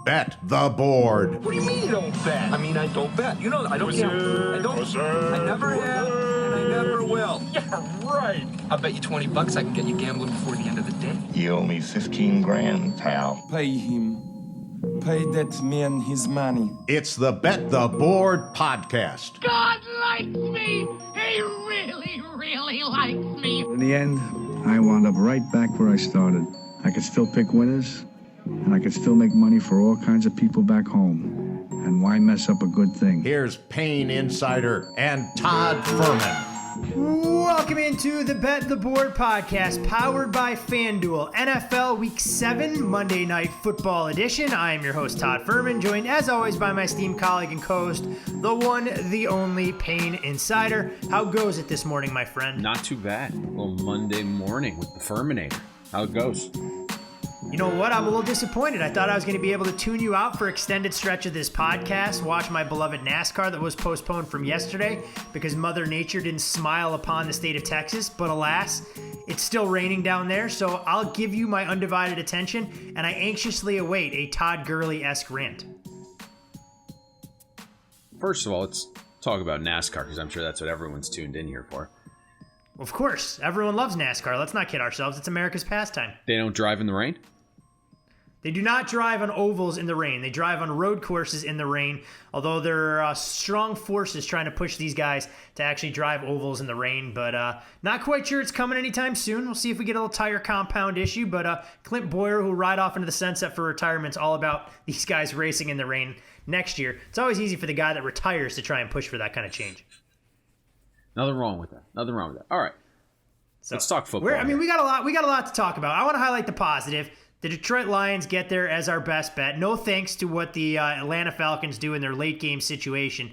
Bet the Board. What do you mean you don't bet? I mean, I don't bet. You know, I don't gamble. I don't. I never have, and I never will. Yeah, right. I'll bet you $20 I can get you gambling before the end of the day. You owe me 15 grand, pal. Pay him. Pay that man his money. It's the Bet the Board podcast. God likes me. He really, really likes me. In the end, I wound up right back where I started. I could still pick winners, and I could still make money for all kinds of people back home. And why mess up a good thing? Here's Payne Insider and Todd Furman. Welcome into the Bet the Board podcast, powered by FanDuel, NFL Week 7 Monday Night Football Edition. I am your host, Todd Furman, joined as always by my esteemed colleague and co-host, the one, the only Payne Insider. How goes it this morning, my friend? Not too bad. A little Monday morning with the Furminator. How it goes? You know what? I'm a little disappointed. I thought I was going to be able to tune you out for extended stretch of this podcast, watch my beloved NASCAR that was postponed from yesterday because Mother Nature didn't smile upon the state of Texas. But alas, it's still raining down there, so I'll give you my undivided attention, and I anxiously await a Todd Gurley-esque rant. First of all, let's talk about NASCAR because I'm sure that's what everyone's tuned in here for. Of course. Everyone loves NASCAR. Let's not kid ourselves. It's America's pastime. They don't drive in the rain? They do not drive on ovals in the rain. They drive on road courses in the rain, although there are strong forces trying to push these guys to actually drive ovals in the rain, but not quite sure it's coming anytime soon. We'll see if we get a little tire compound issue, but Clint Boyer, who'll ride off into the sunset for retirement, is all about these guys racing in the rain next year. It's always easy for the guy that retires to try and push for that kind of change. Nothing wrong with that. Nothing wrong with that. All right. So, let's talk football. We got a lot to talk about. I want to highlight the positive. The Detroit Lions get there as our best bet. No thanks to what the Atlanta Falcons do in their late game situation.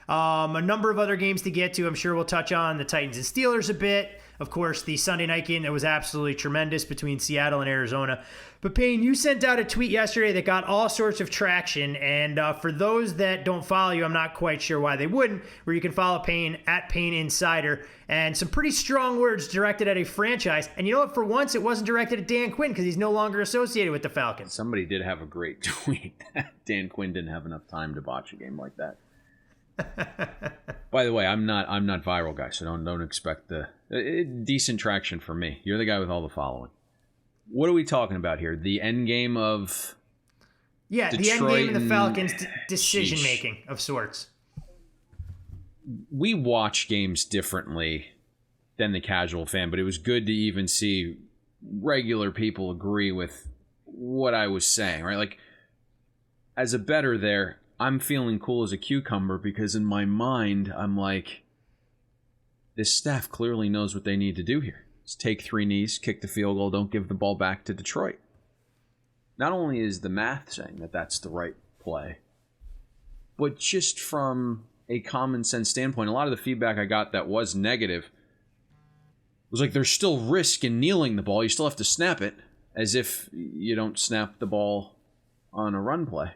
A number of other games to get to. I'm sure we'll touch on the Titans and Steelers a bit. Of course, the Sunday night game that was absolutely tremendous between Seattle and Arizona. But Payne, you sent out a tweet yesterday that got all sorts of traction. And for those that don't follow you, I'm not quite sure why they wouldn't, where you can follow Payne at Payne Insider. And some pretty strong words directed at a franchise. And you know what? For once, it wasn't directed at Dan Quinn because he's no longer associated with the Falcons. Somebody did have a great tweet. Dan Quinn didn't have enough time to botch a game like that. By the way, I'm not viral, guys, so don't expect the decent traction from me. You're the guy with all the following. What are we talking about here? The end game of Detroit, the end game of the Falcons' decision making of sorts. We watch games differently than the casual fan, but it was good to even see regular people agree with what I was saying, right? Like, as a bettor there, I'm feeling cool as a cucumber because in my mind, I'm like, this staff clearly knows what they need to do here. Just take 3 knees, kick the field goal, don't give the ball back to Detroit. Not only is the math saying that that's the right play, but just from a common sense standpoint, a lot of the feedback I got that was negative was like, there's still risk in kneeling the ball. You still have to snap it, as if you don't snap the ball on a run play.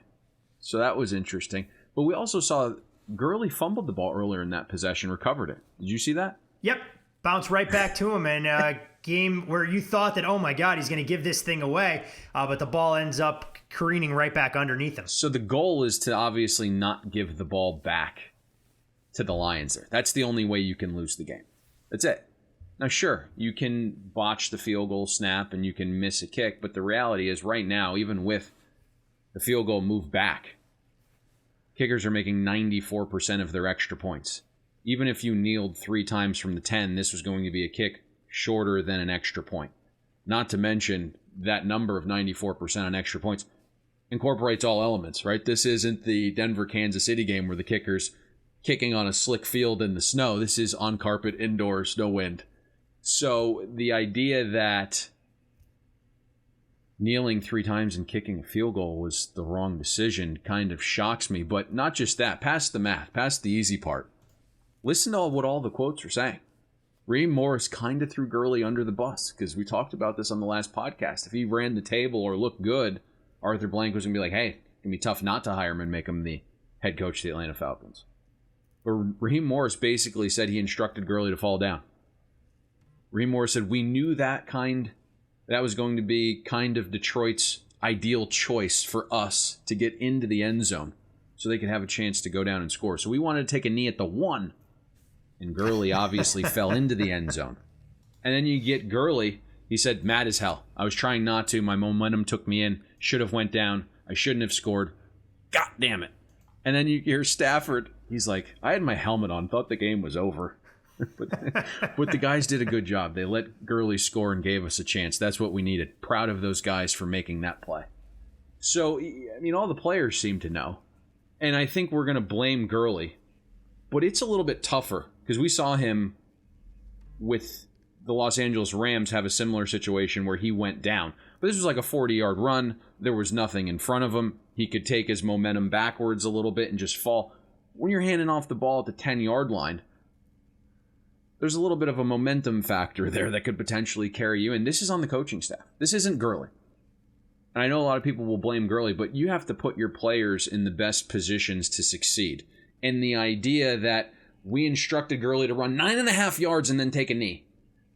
So that was interesting. But we also saw Gurley fumbled the ball earlier in that possession, recovered it. Did you see that? Yep. Bounced right back to him. And a game where you thought that, oh my God, he's going to give this thing away. But the ball ends up careening right back underneath him. So the goal is to obviously not give the ball back to the Lions there. That's the only way you can lose the game. That's it. Now, sure, you can botch the field goal snap and you can miss a kick. But the reality is right now, even with the field goal moved back, kickers are making 94% of their extra points. Even if you kneeled 3 times from the 10, this was going to be a kick shorter than an extra point. Not to mention that number of 94% on extra points incorporates all elements, right? This isn't the Denver-Kansas City game where the kicker's kicking on a slick field in the snow. This is on carpet, indoors, no wind. So the idea that kneeling 3 times and kicking a field goal was the wrong decision kind of shocks me. But not just that, past the math, past the easy part. Listen to what all the quotes are saying. Raheem Morris kind of threw Gurley under the bus because we talked about this on the last podcast. If he ran the table or looked good, Arthur Blank was going to be like, hey, it's going to be tough not to hire him and make him the head coach of the Atlanta Falcons. But Raheem Morris basically said he instructed Gurley to fall down. Raheem Morris said, we knew that was going to be kind of Detroit's ideal choice for us to get into the end zone so they could have a chance to go down and score. So we wanted to take a knee at the 1, and Gurley obviously fell into the end zone. And then you get Gurley. He said, mad as hell. I was trying not to. My momentum took me in. Should have went down. I shouldn't have scored. God damn it. And then you hear Stafford. He's like, I had my helmet on. Thought the game was over. but the guys did a good job. They let Gurley score and gave us a chance. That's what we needed. Proud of those guys for making that play. So, I mean, all the players seem to know. And I think we're going to blame Gurley. But it's a little bit tougher because we saw him with the Los Angeles Rams have a similar situation where he went down. But this was like a 40-yard run. There was nothing in front of him. He could take his momentum backwards a little bit and just fall. When you're handing off the ball at the 10-yard line, there's a little bit of a momentum factor there that could potentially carry you. And this is on the coaching staff. This isn't Gurley. And I know a lot of people will blame Gurley, but you have to put your players in the best positions to succeed. And the idea that we instructed Gurley to run 9.5 yards and then take a knee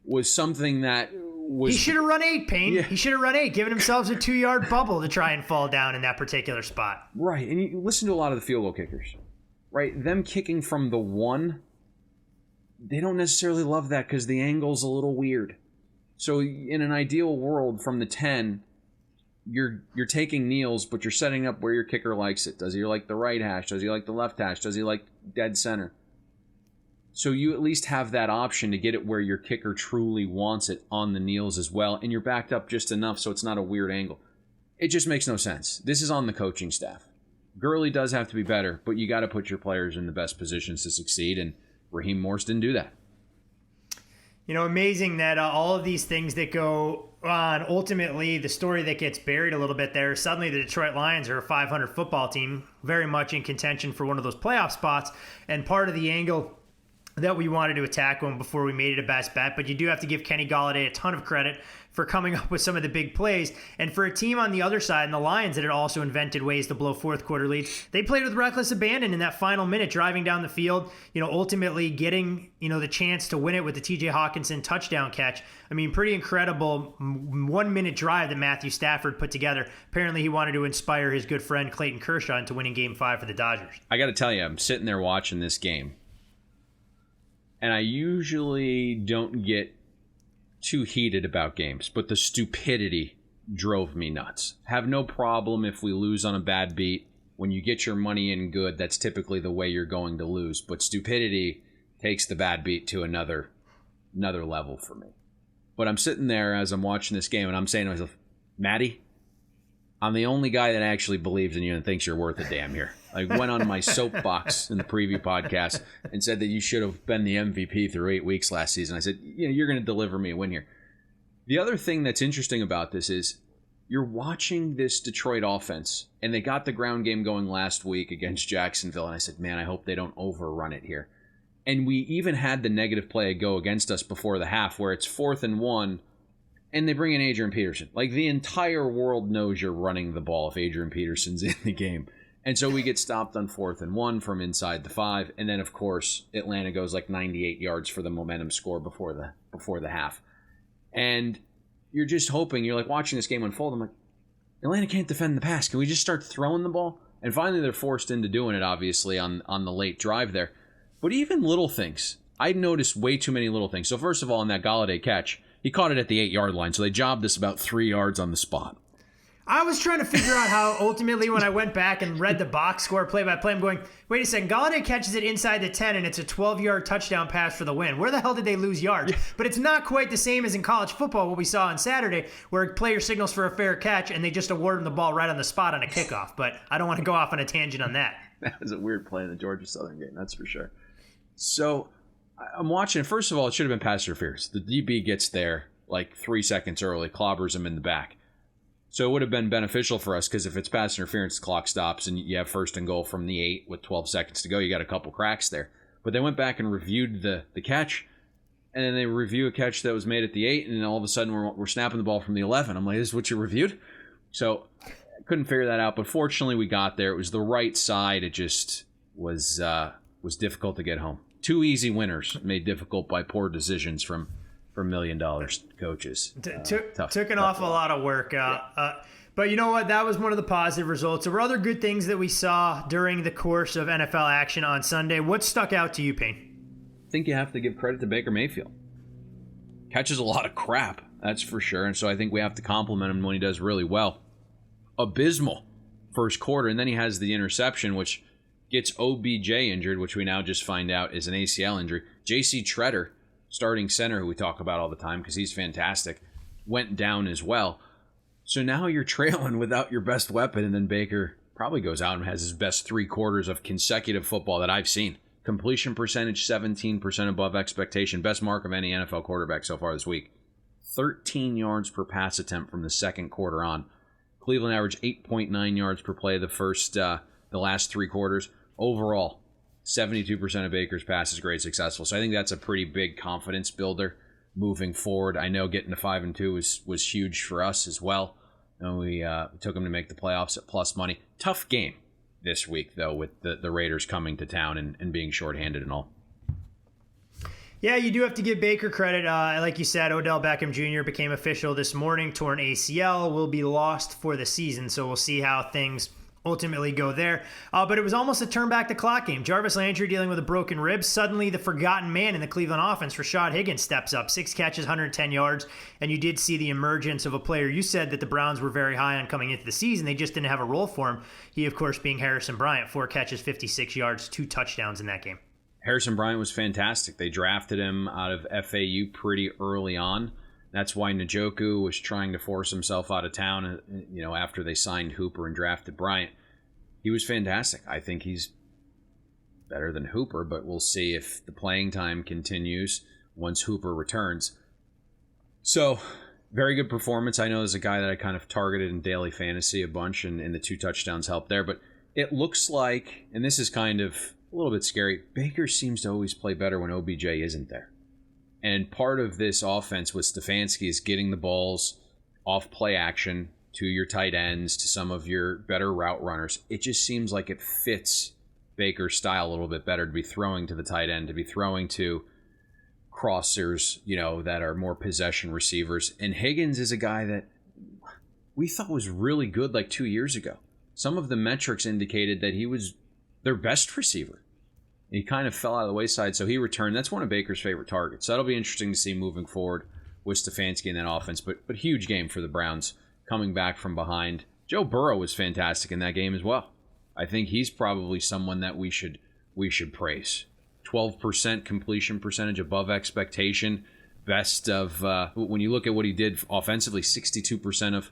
was something that was... He should have run 8, Payne. Yeah. He should have run 8, giving himself a 2-yard bubble to try and fall down in that particular spot. Right, and you listen to a lot of the field goal kickers. Right, them kicking from the 1, they don't necessarily love that because the angle's a little weird. So in an ideal world, from the 10, you're taking kneels, but you're setting up where your kicker likes it. Does he like the right hash? Does he like the left hash? Does he like dead center? So you at least have that option to get it where your kicker truly wants it on the kneels as well, and you're backed up just enough so it's not a weird angle. It just makes no sense. This is on the coaching staff. Gurley does have to be better, but you got to put your players in the best positions to succeed, and Raheem Morris didn't do that. You know, amazing that all of these things that go on, ultimately the story that gets buried a little bit there, suddenly the Detroit Lions are a 500 football team, very much in contention for one of those playoff spots, and part of the angle that we wanted to attack him before we made it a best bet. But you do have to give Kenny Golladay a ton of credit for coming up with some of the big plays. And for a team on the other side, and the Lions that had also invented ways to blow fourth quarter leads, they played with reckless abandon in that final minute, driving down the field, ultimately getting, the chance to win it with the TJ Hawkinson touchdown catch. I mean, pretty incredible 1-minute drive that Matthew Stafford put together. Apparently he wanted to inspire his good friend Clayton Kershaw into winning Game 5 for the Dodgers. I got to tell you, I'm sitting there watching this game, and I usually don't get too heated about games, but the stupidity drove me nuts. Have no problem if we lose on a bad beat. When you get your money in good, that's typically the way you're going to lose. But stupidity takes the bad beat to another level for me. But I'm sitting there as I'm watching this game, and I'm saying to myself, Matty, I'm the only guy that actually believes in you and thinks you're worth a damn here. I went on my soapbox in the preview podcast and said that you should have been the MVP through 8 weeks last season. I said, you're going to deliver me a win here. The other thing that's interesting about this is you're watching this Detroit offense, and they got the ground game going last week against Jacksonville, and I said, man, I hope they don't overrun it here. And we even had the negative play go against us before the half where it's 4th and 1, and they bring in Adrian Peterson. Like, the entire world knows you're running the ball if Adrian Peterson's in the game. And so we get stopped on 4th and 1 from inside the 5. And then, of course, Atlanta goes like 98 yards for the momentum score before the half. And you're just hoping, you're like watching this game unfold. I'm like, Atlanta can't defend the pass. Can we just start throwing the ball? And finally they're forced into doing it, obviously, on the late drive there. But even little things. I noticed way too many little things. So first of all, on that Golladay catch, he caught it at the 8-yard line. So they jobbed us about 3 yards on the spot. I was trying to figure out how, ultimately, when I went back and read the box score play-by-play, I'm going, wait a second, Golladay catches it inside the 10, and it's a 12-yard touchdown pass for the win. Where the hell did they lose yards? But it's not quite the same as in college football, what we saw on Saturday, where a player signals for a fair catch, and they just award him the ball right on the spot on a kickoff. But I don't want to go off on a tangent on that. That was a weird play in the Georgia Southern game, that's for sure. So I'm watching. First of all, it should have been pass interference. The DB gets there like 3 seconds early, clobbers him in the back. So it would have been beneficial for us because if it's pass interference, the clock stops and you have 1st and goal from the 8 with 12 seconds to go. You got a couple cracks there. But they went back and reviewed the catch, and then they review a catch that was made at the 8, and then all of a sudden we're snapping the ball from the 11. I'm like, this is what you reviewed? So I couldn't figure that out, but fortunately we got there. It was the right side. It just was difficult to get home. 2 easy winners made difficult by poor decisions from for $1 million coaches. Took an awful lot of work. But you know what? That was one of the positive results. There were other good things that we saw during the course of NFL action on Sunday. What stuck out to you, Payne? I think you have to give credit to Baker Mayfield. Catches a lot of crap, that's for sure. And so I think we have to compliment him when he does really well. Abysmal first quarter, and then he has the interception, which gets OBJ injured, which we now just find out is an ACL injury. J.C. Treader, starting center, who we talk about all the time because he's fantastic, went down as well. So now you're trailing without your best weapon, and then Baker probably goes out and has his best 3 quarters of consecutive football that I've seen. Completion percentage, 17% above expectation. Best mark of any NFL quarterback so far this week. 13 yards per pass attempt from the second quarter on. Cleveland averaged 8.9 yards per play the last 3 quarters. Overall, 72% of Baker's passes grade successful. So I think that's a pretty big confidence builder moving forward. I know getting to 5-2 was huge for us as well. And we took them to make the playoffs at plus money. Tough game this week, though, with the Raiders coming to town and being shorthanded and all. Yeah, you do have to give Baker credit. Like you said, Odell Beckham Jr. became official this morning. Torn ACL, will be lost for the season, so we'll see how things ultimately go there. But it was almost a turn back the clock game. Jarvis Landry dealing with a broken rib. Suddenly the forgotten man in the Cleveland offense, Rashad Higgins, steps up. 6 catches, 110 yards. And you did see the emergence of a player you said that the Browns were very high on coming into the season. They just didn't have a role for him. He, of course, being Harrison Bryant. 4 catches, 56 yards, 2 touchdowns in that game. Harrison Bryant was fantastic. They drafted him out of FAU pretty early on. That's why Njoku was trying to force himself out of town, after they signed Hooper and drafted Bryant. He was fantastic. I think he's better than Hooper, but we'll see if the playing time continues once Hooper returns. So, very good performance. I know there's a guy that I kind of targeted in daily fantasy a bunch, and the 2 touchdowns helped there. But it looks like, and this is kind of a little bit scary, Baker seems to always play better when OBJ isn't there. And part of this offense with Stefanski is getting the balls off play action to your tight ends, to some of your better route runners. It just seems like it fits Baker's style a little bit better to be throwing to the tight end, to be throwing to crossers, that are more possession receivers. And Higgins is a guy that we thought was really good like 2 years ago. Some of the metrics indicated that he was their best receiver. He kind of fell out of the wayside, so he returned. That's one of Baker's favorite targets. So that'll be interesting to see moving forward with Stefanski in that offense. But huge game for the Browns coming back from behind. Joe Burrow was fantastic in that game as well. I think he's probably someone that we should praise. 12% completion percentage above expectation. Best of, when you look at what he did offensively, 62% of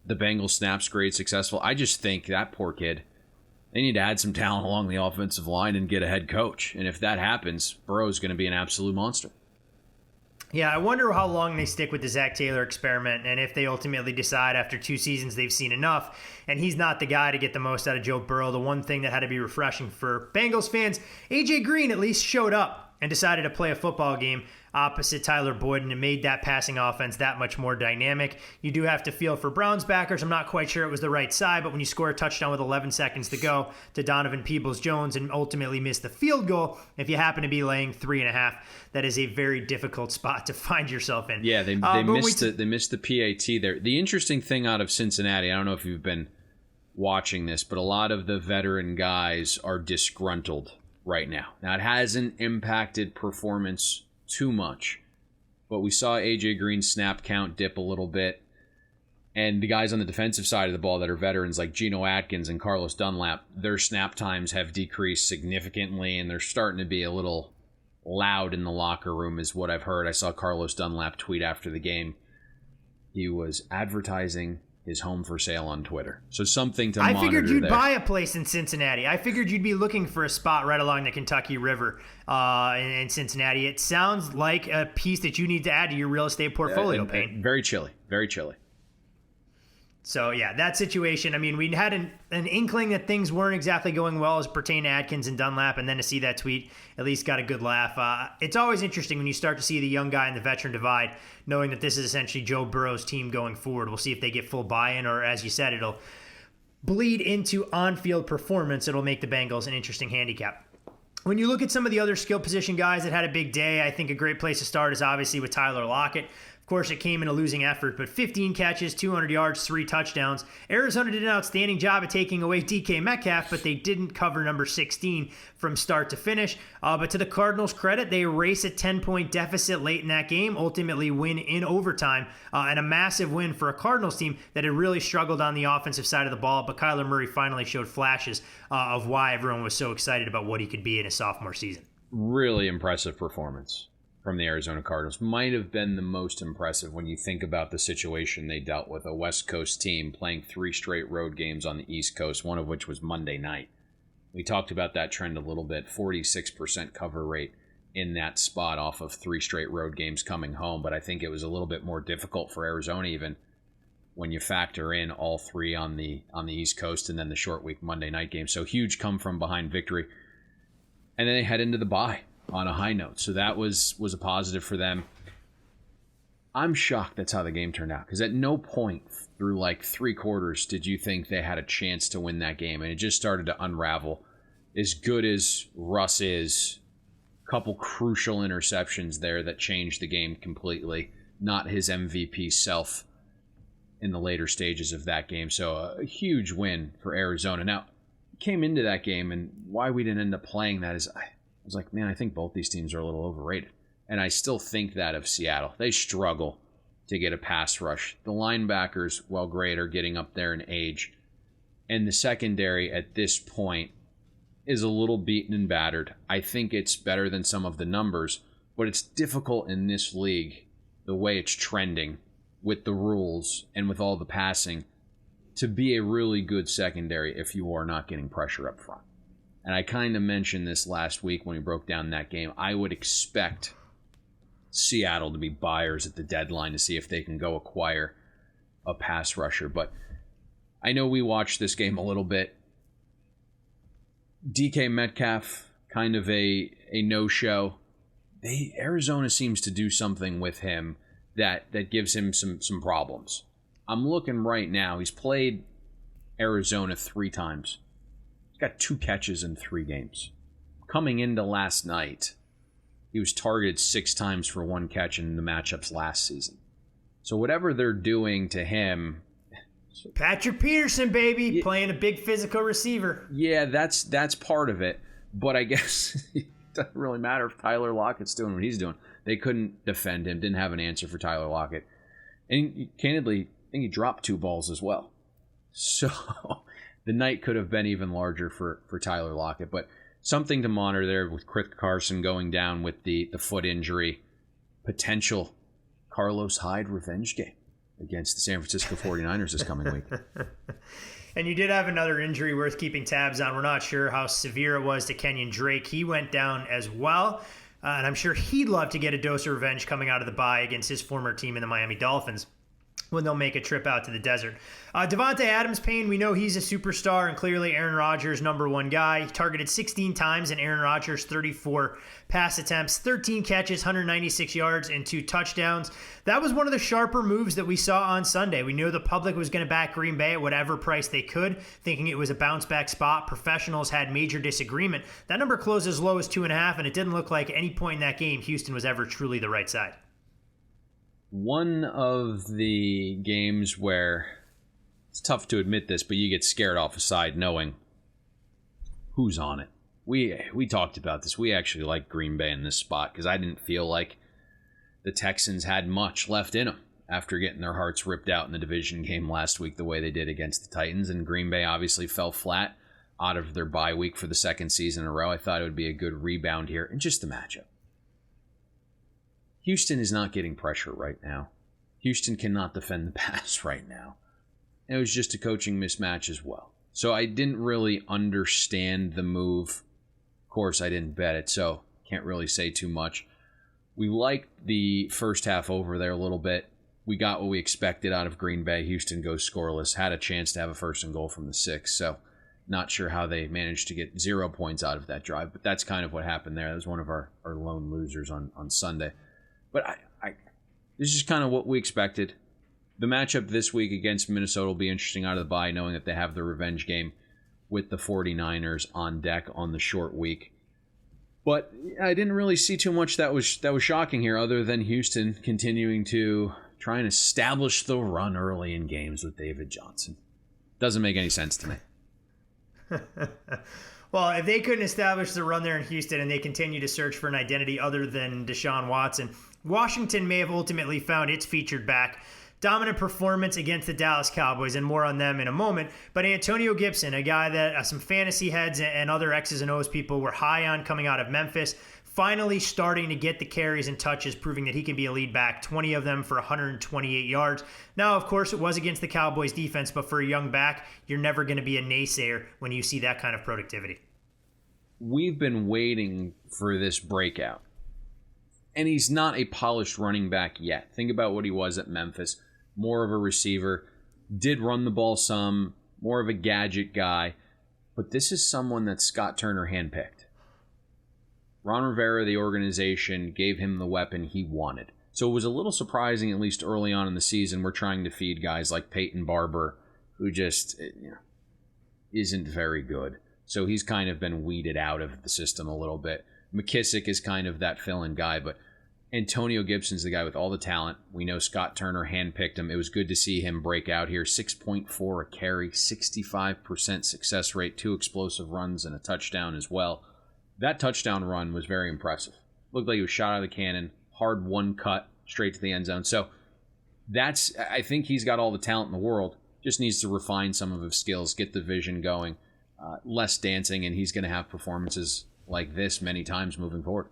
the Bengals snaps grade successful. I just think that poor kid, they need to add some talent along the offensive line and get a head coach. And if that happens, Burrow's going to be an absolute monster. Yeah, I wonder how long they stick with the Zach Taylor experiment, and if they ultimately decide after 2 seasons they've seen enough, and he's not the guy to get the most out of Joe Burrow. The one thing that had to be refreshing for Bengals fans, AJ Green at least showed up and decided to play a football game opposite Tyler Boyd, and it made that passing offense that much more dynamic. You do have to feel for Browns backers. I'm not quite sure it was the right side, but when you score a touchdown with 11 seconds to go to Donovan Peoples-Jones and ultimately miss the field goal, if you happen to be laying 3.5, that is a very difficult spot to find yourself in. Yeah, they missed the PAT there. The interesting thing out of Cincinnati, I don't know if you've been watching this, but a lot of the veteran guys are disgruntled right now. Now, it hasn't impacted performance too much, but we saw AJ Green's snap count dip a little bit, and the guys on the defensive side of the ball that are veterans like Geno Atkins and Carlos Dunlap, their snap times have decreased significantly, and they're starting to be a little loud in the locker room is what I've heard. I saw Carlos Dunlap tweet after the game. He was advertising his home for sale on Twitter. So something to monitor. I figured you'd buy a place in Cincinnati. I figured you'd be looking for a spot right along the Kentucky River in Cincinnati. It sounds like a piece that you need to add to your real estate portfolio, Payne. Very chilly. Very chilly. So, yeah, that situation, I mean, we had an inkling that things weren't exactly going well as it pertained to Atkins and Dunlap, and then to see that tweet at least got a good laugh. It's always interesting when you start to see the young guy and the veteran divide, knowing that this is essentially Joe Burrow's team going forward. We'll see if they get full buy-in, or as you said, it'll bleed into on-field performance. It'll make the Bengals an interesting handicap. When you look at some of the other skill position guys that had a big day, I think a great place to start is obviously with Tyler Lockett. Of course, it came in a losing effort, but 15 catches, 200 yards, 3 touchdowns. Arizona did an outstanding job at taking away DK Metcalf, but they didn't cover number 16 from start to finish. But to the Cardinals' credit, they erase a 10-point deficit late in that game, ultimately win in overtime, and a massive win for a Cardinals team that had really struggled on the offensive side of the ball, but Kyler Murray finally showed flashes of why everyone was so excited about what he could be in his sophomore season. Really impressive performance from the Arizona Cardinals. Might have been the most impressive when you think about the situation they dealt with. A West Coast team playing 3 straight road games on the East Coast, one of which was Monday night. We talked about that trend a little bit, 46% cover rate in that spot off of 3 straight road games coming home, but I think it was a little bit more difficult for Arizona even when you factor in all 3 on the East Coast and then the short week Monday night game. So huge come from behind victory. And then they head into the bye on a high note. So that was a positive for them. I'm shocked that's how the game turned out, because at no point through like 3 quarters did you think they had a chance to win that game, and it just started to unravel. As good as Russ is, a couple crucial interceptions there that changed the game completely. Not his MVP self in the later stages of that game. So a huge win for Arizona. Now, came into that game, and why we didn't end up playing that is I was like, man, I think both these teams are a little overrated. And I still think that of Seattle. They struggle to get a pass rush. The linebackers, while great, are getting up there in age. And the secondary at this point is a little beaten and battered. I think it's better than some of the numbers, but it's difficult in this league, the way it's trending with the rules and with all the passing, to be a really good secondary if you are not getting pressure up front. And I kind of mentioned this last week when we broke down that game. I would expect Seattle to be buyers at the deadline to see if they can go acquire a pass rusher. But I know we watched this game a little bit. DK Metcalf, kind of a no-show. Arizona seems to do something with him that gives him some problems. I'm looking right now. He's played Arizona 3 times. He's got 2 catches in 3 games. Coming into last night, he was targeted 6 times for 1 catch in the matchups last season. So whatever they're doing to him... Patrick Peterson, baby, playing a big physical receiver. Yeah, that's part of it. But I guess it doesn't really matter if Tyler Lockett's doing what he's doing. They couldn't defend him, didn't have an answer for Tyler Lockett. And candidly, I think he dropped 2 balls as well. So the night could have been even larger for Tyler Lockett. But something to monitor there with Chris Carson going down with the foot injury. Potential Carlos Hyde revenge game against the San Francisco 49ers this coming week. And you did have another injury worth keeping tabs on. We're not sure how severe it was to Kenyon Drake. He went down as well. And I'm sure he'd love to get a dose of revenge coming out of the bye against his former team in the Miami Dolphins when they'll make a trip out to the desert. Davante Adams, Payne, we know he's a superstar and clearly Aaron Rodgers' number 1 guy. He targeted 16 times in Aaron Rodgers' 34 pass attempts, 13 catches, 196 yards, and 2 touchdowns. That was one of the sharper moves that we saw on Sunday. We knew the public was going to back Green Bay at whatever price they could, thinking it was a bounce-back spot. Professionals had major disagreement. That number closed as low as 2.5, and it didn't look like at any point in that game Houston was ever truly the right side. One of the games where it's tough to admit this, but you get scared off a side knowing who's on it. We talked about this. We actually like Green Bay in this spot because I didn't feel like the Texans had much left in them after getting their hearts ripped out in the division game last week the way they did against the Titans. And Green Bay obviously fell flat out of their bye week for the 2nd season in a row. I thought it would be a good rebound here and just the matchup. Houston is not getting pressure right now. Houston cannot defend the pass right now. It was just a coaching mismatch as well. So I didn't really understand the move. Of course, I didn't bet it, so can't really say too much. We liked the first half over there a little bit. We got what we expected out of Green Bay. Houston goes scoreless. Had a chance to have a 1st and goal from the 6, so not sure how they managed to get 0 points out of that drive, but that's kind of what happened there. That was one of our lone losers on Sunday. But this is kind of what we expected. The matchup this week against Minnesota will be interesting out of the bye, knowing that they have the revenge game with the 49ers on deck on the short week. But I didn't really see too much that was shocking here, other than Houston continuing to try and establish the run early in games with David Johnson. Doesn't make any sense to me. Well, if they couldn't establish the run there in Houston and they continue to search for an identity other than Deshaun Watson, Washington may have ultimately found its featured back. Dominant performance against the Dallas Cowboys, and more on them in a moment. But Antonio Gibson, a guy that some fantasy heads and other X's and O's people were high on coming out of Memphis, finally starting to get the carries and touches, proving that he can be a lead back, 20 of them for 128 yards. Now, of course, it was against the Cowboys defense, but for a young back, you're never going to be a naysayer when you see that kind of productivity. We've been waiting for this breakout. And he's not a polished running back yet. Think about what he was at Memphis. More of a receiver, did run the ball some, more of a gadget guy. But this is someone that Scott Turner handpicked. Ron Rivera, the organization, gave him the weapon he wanted. So it was a little surprising, at least early on in the season, we're trying to feed guys like Peyton Barber, who just isn't very good. So he's kind of been weeded out of the system a little bit. McKissick is kind of that fill-in guy, but Antonio Gibson's the guy with all the talent. We know Scott Turner handpicked him. It was good to see him break out here. 6.4 a carry, 65% success rate, 2 explosive runs, and a touchdown as well. That touchdown run was very impressive. Looked like he was shot out of the cannon, hard one cut, straight to the end zone. So I think he's got all the talent in the world. Just needs to refine some of his skills, get the vision going, less dancing, and he's going to have performances like this many times moving forward.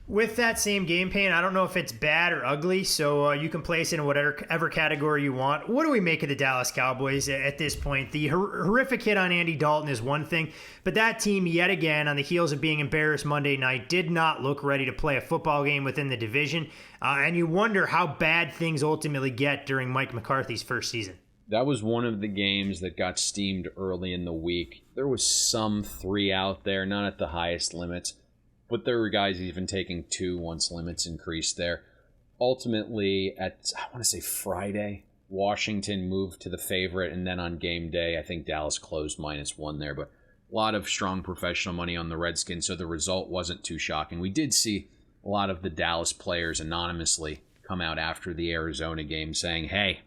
With that same game plan, I don't know if it's bad or ugly, so you can place it in whatever category you want. What do we make of the Dallas Cowboys at this point? The horrific hit on Andy Dalton is one thing, but that team, yet again, on the heels of being embarrassed Monday night, did not look ready to play a football game within the division, and you wonder how bad things ultimately get during Mike McCarthy's first season. That was one of the games that got steamed early in the week. There was some 3 out there, not at the highest limits. But there were guys even taking 2 once limits increased there. Ultimately, at, I want to say Friday, Washington moved to the favorite, and then on game day, I think Dallas closed -1 there. But a lot of strong professional money on the Redskins, so the result wasn't too shocking. We did see a lot of the Dallas players anonymously come out after the Arizona game saying, hey,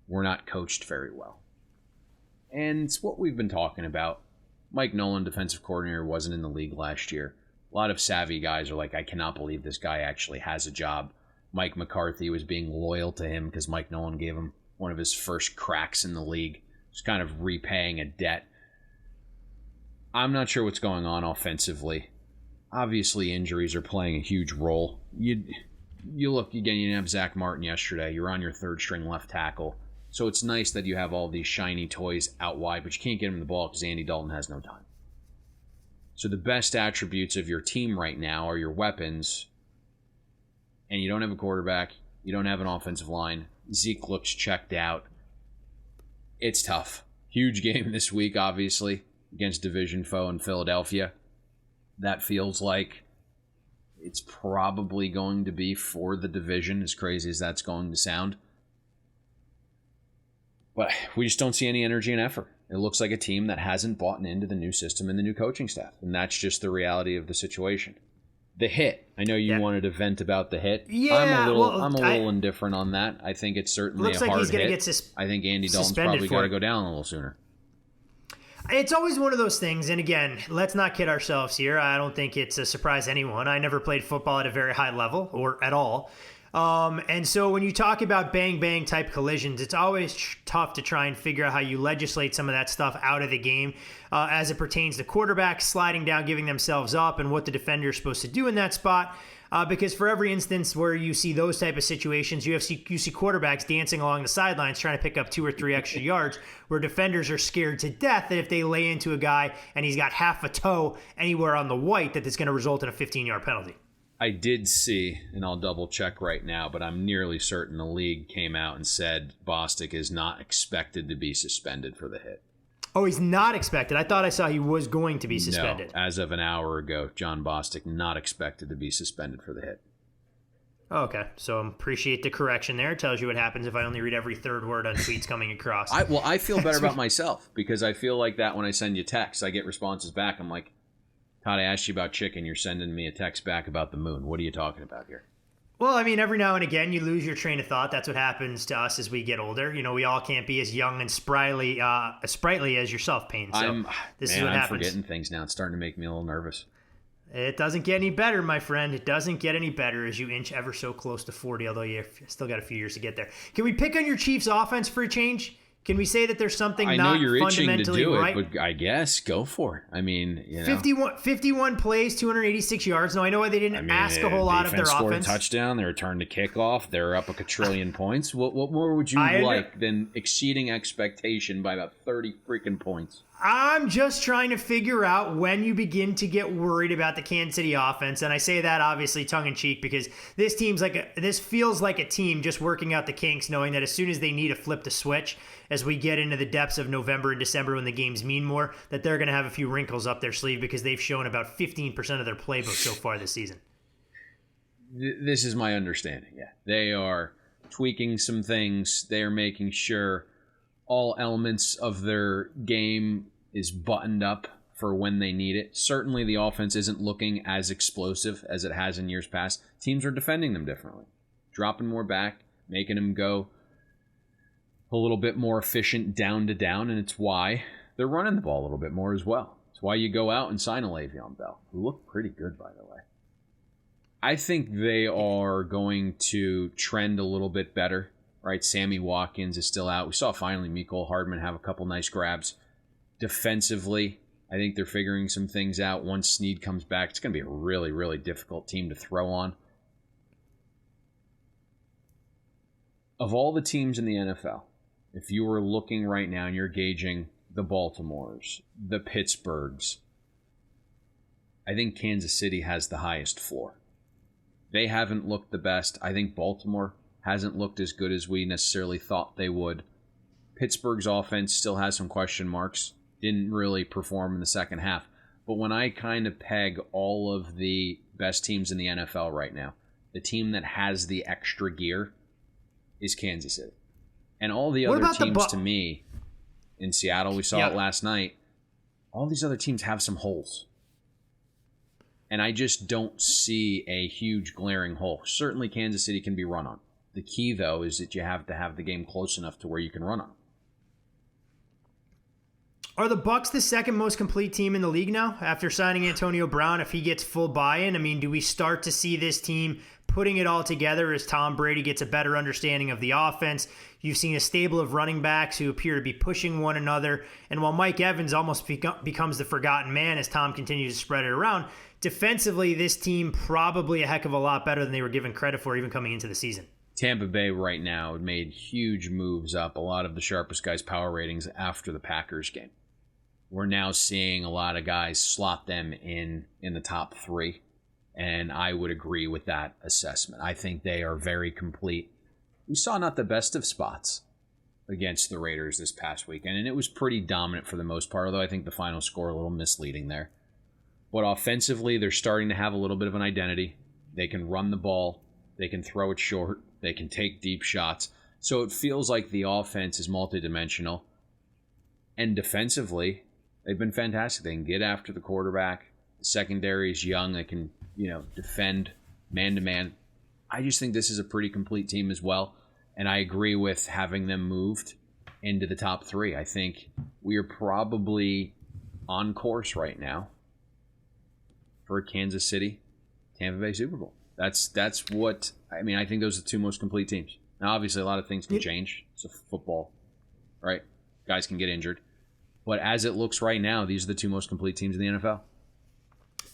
we're not coached very well. And it's what we've been talking about. Mike Nolan, defensive coordinator, wasn't in the league last year. A lot of savvy guys are like, I cannot believe this guy actually has a job. Mike McCarthy was being loyal to him because Mike Nolan gave him one of his first cracks in the league. Just kind of repaying a debt. I'm not sure what's going on offensively. Obviously, injuries are playing a huge role. You look, again, you didn't have Zach Martin yesterday. You're on your third-string left tackle. So it's nice that you have all these shiny toys out wide, but you can't get him the ball because Andy Dalton has no time. So the best attributes of your team right now are your weapons, and you don't have a quarterback, you don't have an offensive line. Zeke looks checked out. It's tough. Huge game this week, obviously, against division foe in Philadelphia. That feels like it's probably going to be for the division, as crazy as that's going to sound. But we just don't see any energy and effort. It looks like a team that hasn't bought into the new system and the new coaching staff. And that's just the reality of the situation. The hit. I know you wanted to vent about the hit. Yeah, I'm a little indifferent on that. I think it's certainly a hard hit. I think Andy Dalton's probably got to go down a little sooner. It's always one of those things, and again, let's not kid ourselves here. I don't think it's a surprise to anyone. I never played football at a very high level, or at all. And so when you talk about bang-bang type collisions, it's always tough to try and figure out how you legislate some of that stuff out of the game as it pertains to quarterbacks sliding down, giving themselves up, and what the defender is supposed to do in that spot. Because for every instance where you see those type of situations, you see quarterbacks dancing along the sidelines trying to pick up 2 or 3 extra yards, where defenders are scared to death that if they lay into a guy and he's got half a toe anywhere on the white, that it's going to result in a 15-yard penalty. I did see, and I'll double check right now, but I'm nearly certain the league came out and said Bostic is not expected to be suspended for the hit. Oh, he's not expected. I thought I saw he was going to be suspended. No, as of an hour ago, John Bostic not expected to be suspended for the hit. Okay, so appreciate the correction there. It tells you what happens if I only read every third word on tweets coming across. I feel better about myself because I feel like that when I send you texts, I get responses back. I'm like, Todd, I asked you about chicken. You're sending me a text back about the moon. What are you talking about here? Well, I mean, every now and again, you lose your train of thought. That's what happens to us as we get older. You know, we all can't be as young and sprightly as yourself, Payne. So this is what happens. I'm forgetting things now. It's starting to make me a little nervous. It doesn't get any better, my friend. It doesn't get any better as you inch ever so close to 40, although you've still got a few years to get there. Can we pick on your Chiefs' offense for a change? Can we say that there's something I not know you're itching to fundamentally do it, right? but I guess go for it. I mean, you know. 51 plays, 286 yards. Now, I know why they didn't ask a whole lot of their Defense scored offense. A touchdown. They returned a kickoff. They're up a quadrillion points. What more would you like than exceeding expectation by about 30 freaking points? I'm just trying to figure out when you begin to get worried about the Kansas City offense, and I say that obviously tongue-in-cheek because this feels like a team just working out the kinks, knowing that as soon as they need to flip the switch, as we get into the depths of November and December when the games mean more, that they're going to have a few wrinkles up their sleeve because they've shown about 15% of their playbook so far this season. This is my understanding, yeah. They are tweaking some things. They are making sure all elements of their game is buttoned up for when they need it. Certainly the offense isn't looking as explosive as it has in years past. Teams are defending them differently, dropping more back, making them go a little bit more efficient down to down, and it's why they're running the ball a little bit more as well. It's why you go out and sign a Le'Veon Bell, who looked pretty good, by the way. I think they are going to trend a little bit better, right? Sammy Watkins is still out. We saw finally Mecole Hardman have a couple nice grabs. Defensively, I think they're figuring some things out. Once Snead comes back, it's going to be a really, really difficult team to throw on. Of all the teams in the NFL, if you were looking right now and you're gauging the Baltimores, the Pittsburghs, I think Kansas City has the highest floor. They haven't looked the best. I think Baltimore hasn't looked as good as we necessarily thought they would. Pittsburgh's offense still has some question marks. Didn't really perform in the second half. But when I kind of peg all of the best teams in the NFL right now, the team that has the extra gear is Kansas City. And all the other teams, to me, in Seattle, we saw it last night, all these other teams have some holes. And I just don't see a huge glaring hole. Certainly Kansas City can be run on. The key, though, is that you have to have the game close enough to where you can run on. Are the Bucs the second most complete team in the league now after signing Antonio Brown? If he gets full buy-in, I mean, do we start to see this team putting it all together as Tom Brady gets a better understanding of the offense? You've seen a stable of running backs who appear to be pushing one another. And while Mike Evans almost becomes the forgotten man as Tom continues to spread it around, defensively, this team probably a heck of a lot better than they were given credit for even coming into the season. Tampa Bay right now made huge moves up, a lot of the sharpest guys' power ratings after the Packers game. We're now seeing a lot of guys slot them in the top three, and I would agree with that assessment. I think they are very complete. We saw not the best of spots against the Raiders this past weekend, and it was pretty dominant for the most part, although I think the final score a little misleading there. But offensively, they're starting to have a little bit of an identity. They can run the ball. They can throw it short. They can take deep shots. So it feels like the offense is multidimensional. And defensively, they've been fantastic. They can get after the quarterback. The secondary is young. They can, defend man-to-man. I just think this is a pretty complete team as well. And I agree with having them moved into the top three. I think we are probably on course right now for a Kansas City, Tampa Bay Super Bowl. That's what, I mean, I think those are the two most complete teams. Now, obviously, a lot of things can change. It's a football, right? Guys can get injured. But as it looks right now, these are the two most complete teams in the NFL.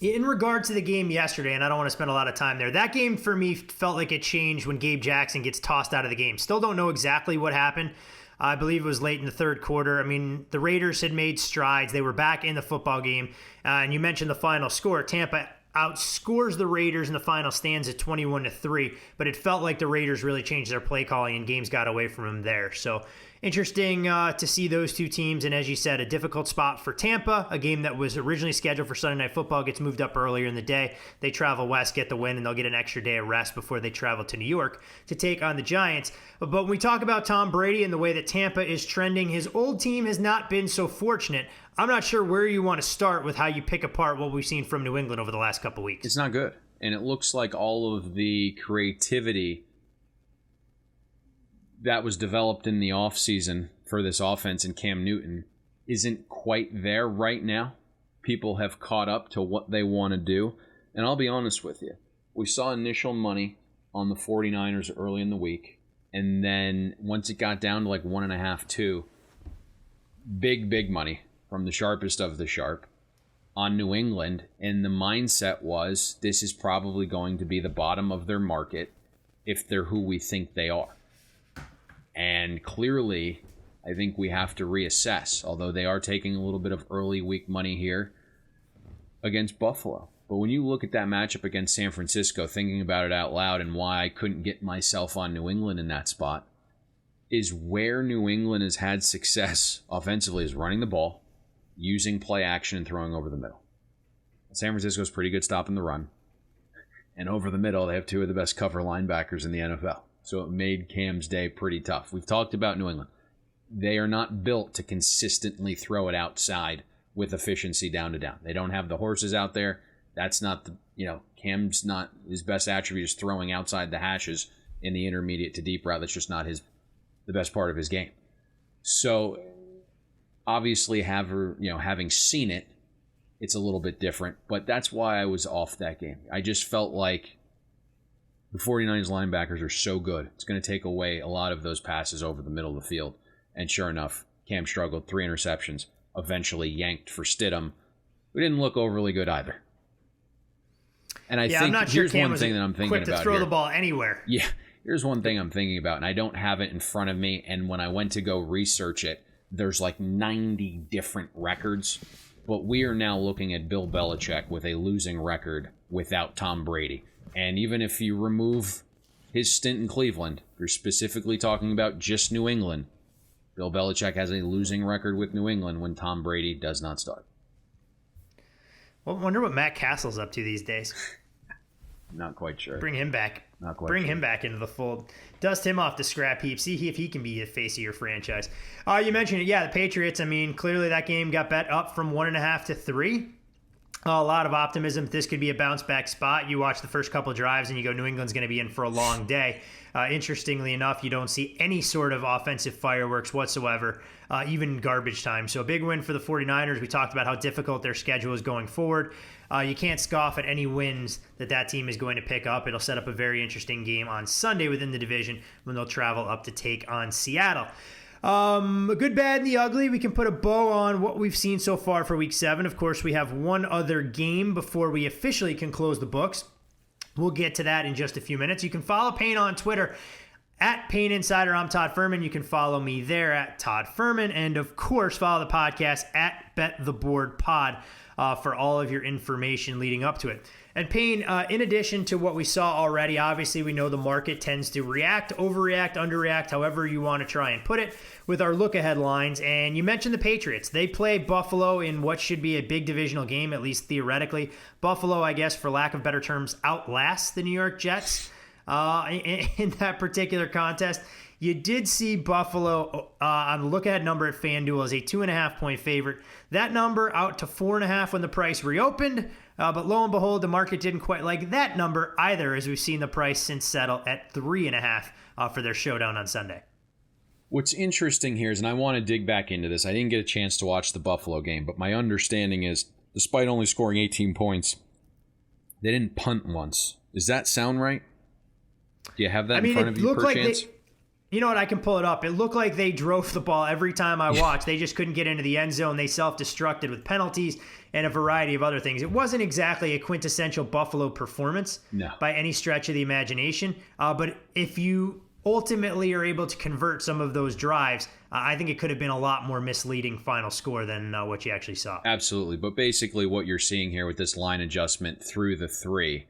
In regard to the game yesterday, and I don't want to spend a lot of time there, that game for me felt like it changed when Gabe Jackson gets tossed out of the game. Still don't know exactly what happened. I believe it was late in the third quarter. I mean, the Raiders had made strides. They were back in the football game. And you mentioned the final score. Tampa outscores the Raiders in the final, stands at 21-3, but it felt like the Raiders really changed their play calling and games got away from them there. So interesting to see those two teams, and as you said, a difficult spot for Tampa. A game that was originally scheduled for Sunday Night Football gets moved up earlier in the day. They travel west, get the win, and they'll get an extra day of rest before they travel to New York to take on the Giants. But when we talk about Tom Brady and the way that Tampa is trending, his old team has not been so fortunate. I'm not sure where you want to start with how you pick apart what we've seen from New England over the last couple weeks. It's not good. And it looks like all of the creativity that was developed in the offseason for this offense and Cam Newton isn't quite there right now. People have caught up to what they want to do. And I'll be honest with you. We saw initial money on the 49ers early in the week. And then once it got down to like 1.5, 2, big money from the sharpest of the sharp on New England. And the mindset was this is probably going to be the bottom of their market if they're who we think they are. And clearly, I think we have to reassess, although they are taking a little bit of early week money here against Buffalo. But when you look at that matchup against San Francisco, thinking about it out loud and why I couldn't get myself on New England in that spot, is where New England has had success offensively is running the ball, using play action, and throwing over the middle. San Francisco's pretty good stopping the run. And over the middle, they have two of the best cover linebackers in the NFL. So it made Cam's day pretty tough. We've talked about New England. They are not built to consistently throw it outside with efficiency down to down. They don't have the horses out there. That's not Cam's not his best attribute is throwing outside the hashes in the intermediate to deep route. That's just not the best part of his game. So obviously having seen it, it's a little bit different, but that's why I was off that game. I just felt like the 49ers linebackers are so good. It's going to take away a lot of those passes over the middle of the field. And sure enough, Cam struggled, 3 interceptions, eventually yanked for Stidham, who didn't look overly good either. And I think I'm not sure here's Cam one thing that I'm thinking quick about to throw here. the ball anywhere. Yeah, here's one thing I'm thinking about, and I don't have it in front of me. And when I went to go research it, there's like 90 different records. But we are now looking at Bill Belichick with a losing record without Tom Brady. And even if you remove his stint in Cleveland, you're specifically talking about just New England, Bill Belichick has a losing record with New England when Tom Brady does not start. Well, I wonder what Matt Castle's up to these days. Not quite sure. Bring him back. Not quite Bring sure. him back into the fold. Dust him off the scrap heap. See if he can be the face of your franchise. You mentioned it. Yeah, the Patriots. I mean, clearly that game got bet up from 1.5 to 3. A lot of optimism that this could be a bounce back spot. You watch the first couple of drives and you go, New England's going to be in for a long day. Interestingly enough, you don't see any sort of offensive fireworks whatsoever, even garbage time. So a big win for the 49ers. We talked about how difficult their schedule is going forward. You can't scoff at any wins that team is going to pick up. It'll set up a very interesting game on Sunday within the division when they'll travel up to take on Seattle. A good, bad, and the ugly. We can put a bow on what we've seen so far for Week 7. Of course, we have one other game before we officially can close the books. We'll get to that in just a few minutes. You can follow Payne on Twitter at Payne Insider. I'm Todd Furman. You can follow me there at Todd Furman. And, of course, follow the podcast at Bet the Board Pod for all of your information leading up to it. And Payne, in addition to what we saw already, obviously we know the market tends to react, overreact, underreact, however you want to try and put it, with our look-ahead lines. And you mentioned the Patriots. They play Buffalo in what should be a big divisional game, at least theoretically. Buffalo, I guess, for lack of better terms, outlasts the New York Jets in that particular contest. You did see Buffalo on the look-ahead number at FanDuel as a 2.5-point favorite. That number out to 4.5 when the price reopened. But lo and behold, the market didn't quite like that number either, as we've seen the price since settle at 3.5 for their showdown on Sunday. What's interesting here is, and I want to dig back into this, I didn't get a chance to watch the Buffalo game, but my understanding is, despite only scoring 18 points, they didn't punt once. Does that sound right? Do you have that in front of you, perchance? You know what? I can pull it up. It looked like they drove the ball every time I watched. They just couldn't get into the end zone. They self-destructed with penalties and a variety of other things. It wasn't exactly a quintessential Buffalo performance by any stretch of the imagination. But if you ultimately are able to convert some of those drives, I think it could have been a lot more misleading final score than what you actually saw. Absolutely. But basically what you're seeing here with this line adjustment through the 3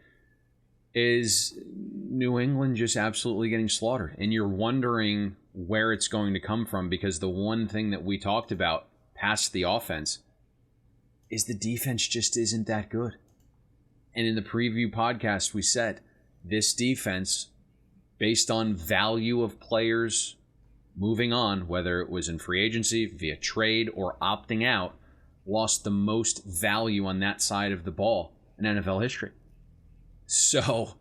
is New England just absolutely getting slaughtered. And you're wondering where it's going to come from, because the one thing that we talked about past the offense is the defense just isn't that good. And in the preview podcast, we said this defense, based on value of players moving on, whether it was in free agency, via trade, or opting out, lost the most value on that side of the ball in NFL history. So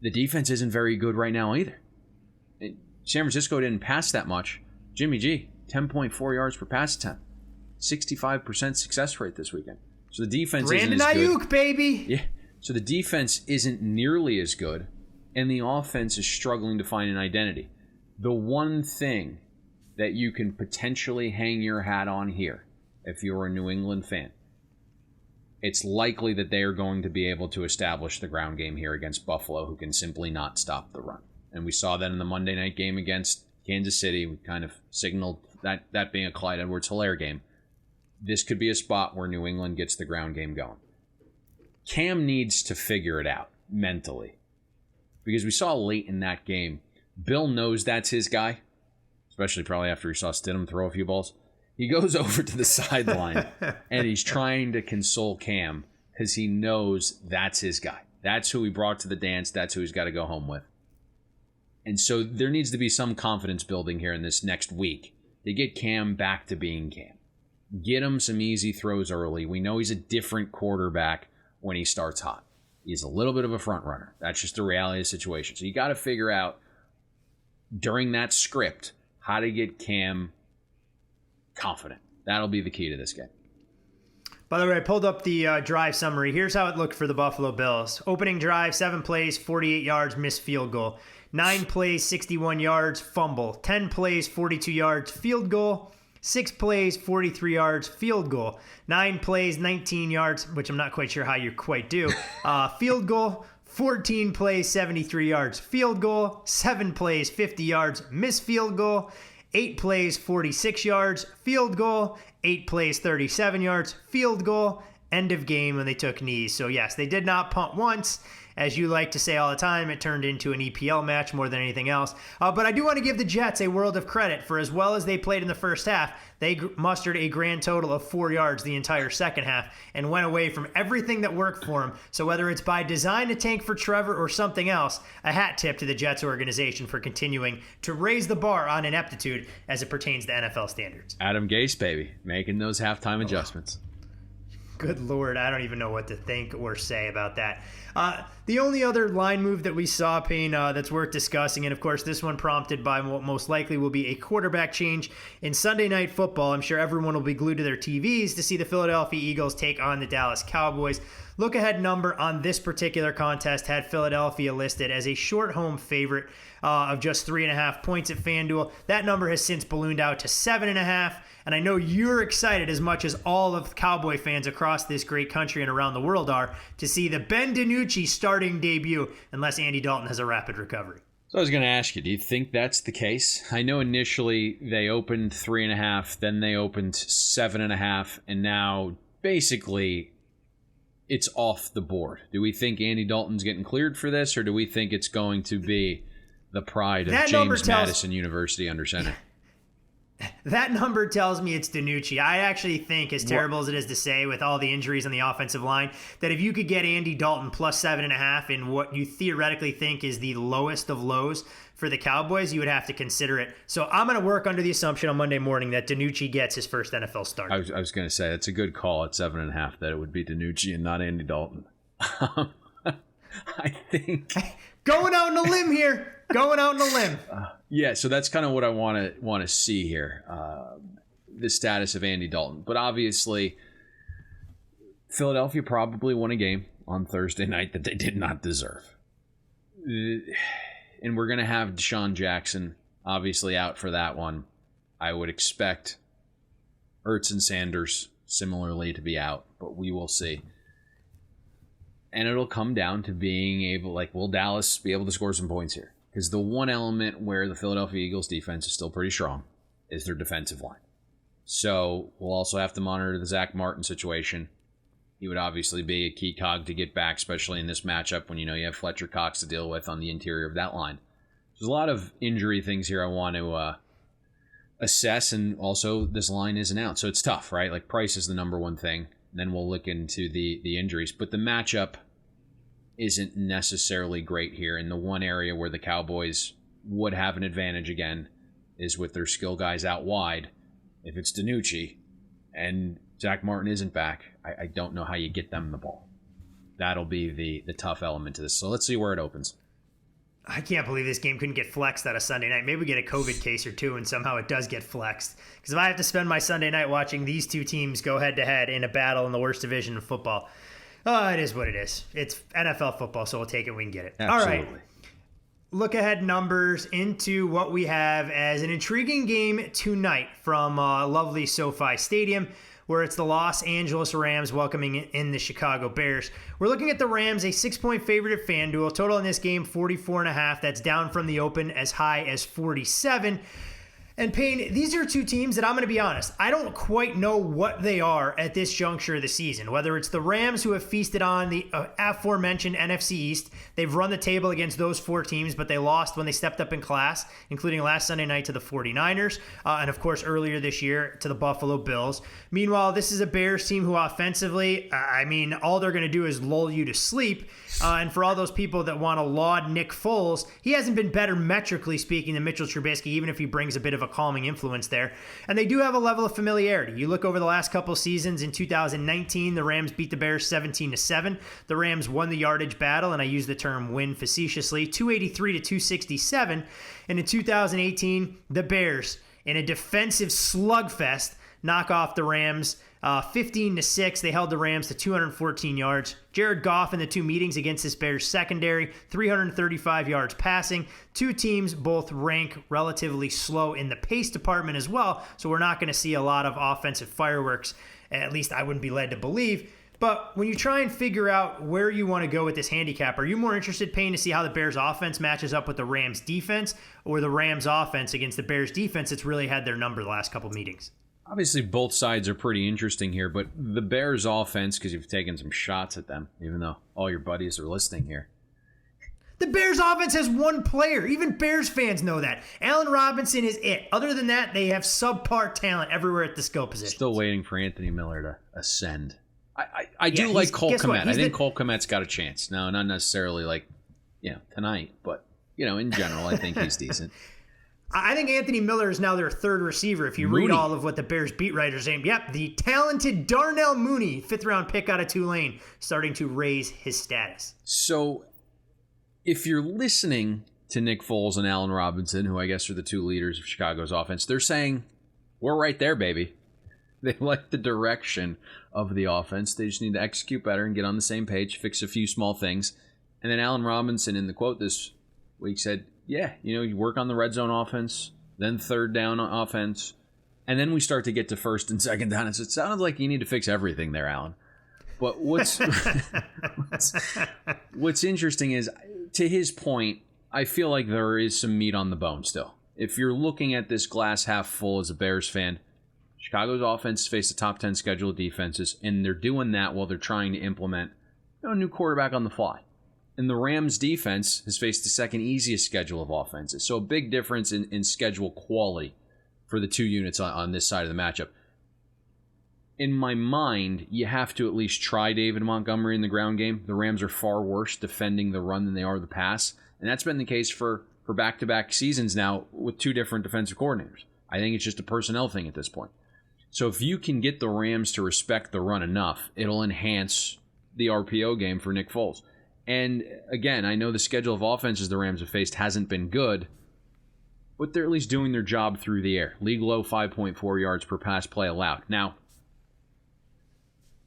the defense isn't very good right now either. San Francisco didn't pass that much. Jimmy G, 10.4 yards per pass attempt. 65% success rate this weekend. So the defense isn't as good. Brandon Ayuk, baby! Yeah. So the defense isn't nearly as good, and the offense is struggling to find an identity. The one thing that you can potentially hang your hat on here, if you're a New England fan, it's likely that they are going to be able to establish the ground game here against Buffalo, who can simply not stop the run. And we saw that in the Monday night game against Kansas City. We kind of signaled that being a Clyde Edwards-Helaire game. This could be a spot where New England gets the ground game going. Cam needs to figure it out mentally. Because we saw late in that game, Bill knows that's his guy, especially probably after he saw Stidham throw a few balls. He goes over to the sideline, and he's trying to console Cam because he knows that's his guy. That's who he brought to the dance. That's who he's got to go home with. And so there needs to be some confidence building here in this next week to get Cam back to being Cam. Get him some easy throws early. We know he's a different quarterback when he starts hot. He's a little bit of a front runner. That's just the reality of the situation. So you got to figure out during that script how to get Cam confident. That'll be the key to this game. By the way, I pulled up the drive summary. Here's how it looked for the Buffalo Bills. Opening drive, 7 plays, 48 yards, missed field goal. 9 plays, 61 yards, fumble. 10 plays, 42 yards, field goal. 6 plays, 43 yards, field goal. 9 plays, 19 yards, which I'm not quite sure how you quite do. Field goal. 14 plays, 73 yards, field goal. 7 plays, 50 yards, missed field goal. 8 plays, 46 yards, field goal. 8 plays, 37 yards, field goal. End of game when they took knees. So yes, they did not punt once. As you like to say all the time, it turned into an EPL match more than anything else. But I do want to give the Jets a world of credit for as well as they played in the first half. They mustered a grand total of 4 yards the entire second half and went away from everything that worked for them. So whether it's by design to tank for Trevor or something else, a hat tip to the Jets organization for continuing to raise the bar on ineptitude as it pertains to NFL standards. Adam Gase, baby, making those halftime adjustments. Good Lord, I don't even know what to think or say about that. The only other line move that we saw, Payne, that's worth discussing, and of course this one prompted by what most likely will be a quarterback change in Sunday Night Football. I'm sure everyone will be glued to their TVs to see the Philadelphia Eagles take on the Dallas Cowboys. Look-ahead number on this particular contest had Philadelphia listed as a short home favorite of just 3.5 points at FanDuel. That number has since ballooned out to 7.5. And I know you're excited as much as all of Cowboy fans across this great country and around the world are to see the Ben DiNucci starting debut unless Andy Dalton has a rapid recovery. So I was going to ask you, do you think that's the case? I know initially they opened 3.5, then they opened 7.5, and now basically it's off the board. Do we think Andy Dalton's getting cleared for this, or do we think it's going to be the pride of James Madison University under center? That number tells me it's DiNucci. I actually think, as terrible as it is to say, with all the injuries on the offensive line, that if you could get Andy Dalton plus 7.5 in what you theoretically think is the lowest of lows for the Cowboys, you would have to consider it. So I'm going to work under the assumption on Monday morning that DiNucci gets his first NFL start. I was going to say, it's a good call at 7.5 that it would be DiNucci and not Andy Dalton. I think... Going out on a limb here. Going out on a limb. Yeah, so that's kind of what I want to see here, the status of Andy Dalton. But obviously, Philadelphia probably won a game on Thursday night that they did not deserve. And we're going to have Deshaun Jackson obviously out for that one. I would expect Ertz and Sanders similarly to be out, but we will see. And it'll come down to being able, will Dallas be able to score some points here? Because the one element where the Philadelphia Eagles defense is still pretty strong is their defensive line. So we'll also have to monitor the Zach Martin situation. He would obviously be a key cog to get back, especially in this matchup when you have Fletcher Cox to deal with on the interior of that line. There's a lot of injury things here I want to assess, and also this line isn't out. So it's tough, right? Price is the number one thing. Then we'll look into the injuries. But the matchup isn't necessarily great here. And the one area where the Cowboys would have an advantage again is with their skill guys out wide. If it's DiNucci, and Zach Martin isn't back, I don't know how you get them the ball. That'll be the tough element to this. So let's see where it opens. I can't believe this game couldn't get flexed out of Sunday night. Maybe we get a COVID case or two and somehow it does get flexed. Because if I have to spend my Sunday night watching these two teams go head-to-head in a battle in the worst division of football, it is what it is. It's NFL football, so we'll take it when we can get it. Absolutely. All right. Look ahead numbers into what we have as an intriguing game tonight from lovely SoFi Stadium, where it's the Los Angeles Rams welcoming in the Chicago Bears. We're looking at the Rams, a 6-point favorite at FanDuel. Total in this game, 44.5. That's down from the open as high as 47. And Payne, these are two teams that I'm going to be honest, I don't quite know what they are at this juncture of the season. Whether it's the Rams who have feasted on the aforementioned NFC East, they've run the table against those four teams, but they lost when they stepped up in class, including last Sunday night to the 49ers, and of course earlier this year to the Buffalo Bills. Meanwhile, this is a Bears team who offensively, all they're going to do is lull you to sleep. And for all those people that want to laud Nick Foles, he hasn't been better metrically speaking than Mitchell Trubisky, even if he brings a bit of a calming influence there. And they do have a level of familiarity. You look over the last couple seasons. In 2019, the Rams beat the Bears 17-7. The Rams won the yardage battle, and I use the term win facetiously, 283-267. And in 2018, the Bears, in a defensive slugfest, knock off the Rams 15-6. They held the Rams to 214 yards. Jared Goff in the two meetings against this Bears secondary, 335 yards passing. Two teams both rank relatively slow in the pace department as well, so we're not going to see a lot of offensive fireworks. At least I wouldn't be led to believe. But when you try and figure out where you want to go with this handicap, are you more interested, Payne, to see how the Bears offense matches up with the Rams defense, or the Rams offense against the Bears defense that's really had their number the last couple meetings? Obviously, both sides are pretty interesting here, but the Bears offense, because you've taken some shots at them, even though all your buddies are listening here. The Bears offense has one player. Even Bears fans know that. Allen Robinson is it. Other than that, they have subpar talent everywhere at the skill position. Still waiting for Anthony Miller to ascend. I do like Cole Kmet. I think Cole Kmet's got a chance. No, not necessarily tonight, but, in general, I think he's decent. I think Anthony Miller is now their third receiver. If you read all of what the Bears beat writers say, the talented Darnell Mooney, 5th-round pick out of Tulane, starting to raise his status. So, if you're listening to Nick Foles and Allen Robinson, who I guess are the two leaders of Chicago's offense, they're saying, we're right there, baby. They like the direction of the offense. They just need to execute better and get on the same page, fix a few small things. And then Allen Robinson, in the quote this week, said, you work on the red zone offense, then third down offense, and then we start to get to first and second down. So it sounds like you need to fix everything there, Allen. But what's interesting is, to his point, I feel like there is some meat on the bone still. If you're looking at this glass half full as a Bears fan, Chicago's offense faced a top 10 schedule of defenses, and they're doing that while they're trying to implement a new quarterback on the fly. And the Rams defense has faced the second easiest schedule of offenses. So a big difference in schedule quality for the two units on this side of the matchup. In my mind, you have to at least try David Montgomery in the ground game. The Rams are far worse defending the run than they are the pass. And that's been the case for back-to-back seasons now with two different defensive coordinators. I think it's just a personnel thing at this point. So if you can get the Rams to respect the run enough, it'll enhance the RPO game for Nick Foles. And again, I know the schedule of offenses the Rams have faced hasn't been good, but they're at least doing their job through the air. League low 5.4 yards per pass play allowed. Now,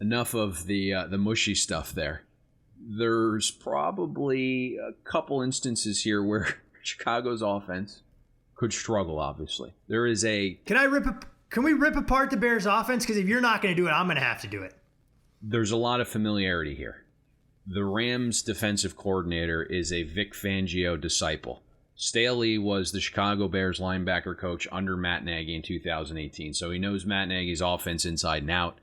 enough of the mushy stuff there. There's probably a couple instances here where Chicago's offense could struggle, obviously. There is a... Can we rip apart the Bears offense? Because if you're not going to do it, I'm going to have to do it. There's a lot of familiarity here. The Rams defensive coordinator is a Vic Fangio disciple. Staley was the Chicago Bears linebacker coach under Matt Nagy in 2018, so he knows Matt Nagy's offense inside and out.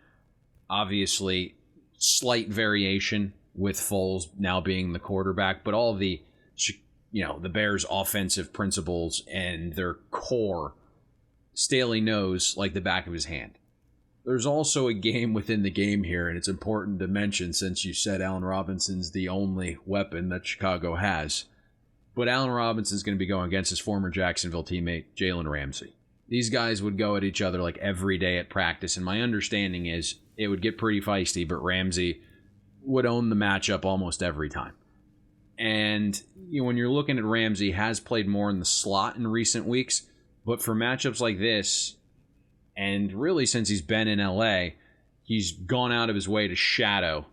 Obviously, slight variation with Foles now being the quarterback, but all of the Bears' offensive principles and their core, Staley knows like the back of his hand. There's also a game within the game here, and it's important to mention since you said Allen Robinson's the only weapon that Chicago has. But Allen Robinson's going to be going against his former Jacksonville teammate, Jalen Ramsey. these guys would go at each other like every day at practice. And my understanding is it would get pretty feisty, but Ramsey would own the matchup almost every time. And when you're looking at Ramsey, he has played more in the slot in recent weeks. But for matchups like this, and really since he's been in LA, he's gone out of his way to shadow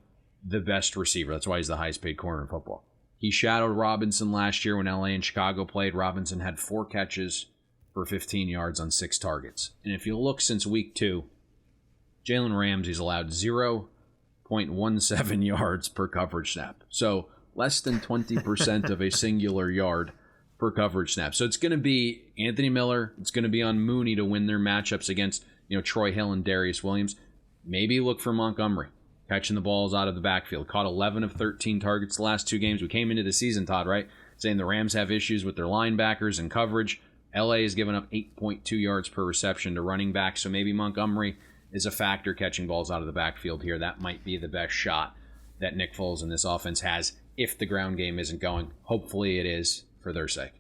the best receiver. That's why he's the highest paid corner in football. He shadowed Robinson last year when LA and Chicago played. Robinson had 4 catches for 15 yards on 6 targets. And if you look since week 2, Jalen Ramsey's allowed 0.17 yards per coverage snap. So less than 20% of a singular yard per coverage snap. So it's going to be Anthony Miller. It's going to be on Mooney to win their matchups against Troy Hill and Darius Williams. Maybe look for Montgomery catching the balls out of the backfield. Caught 11 of 13 targets the last 2 games. We came into the season, Todd, right? Saying the Rams have issues with their linebackers and coverage. LA has given up 8.2 yards per reception to running back. So maybe Montgomery is a factor catching balls out of the backfield here. That might be the best shot that Nick Foles and this offense has if the ground game isn't going. Hopefully it is for their sake.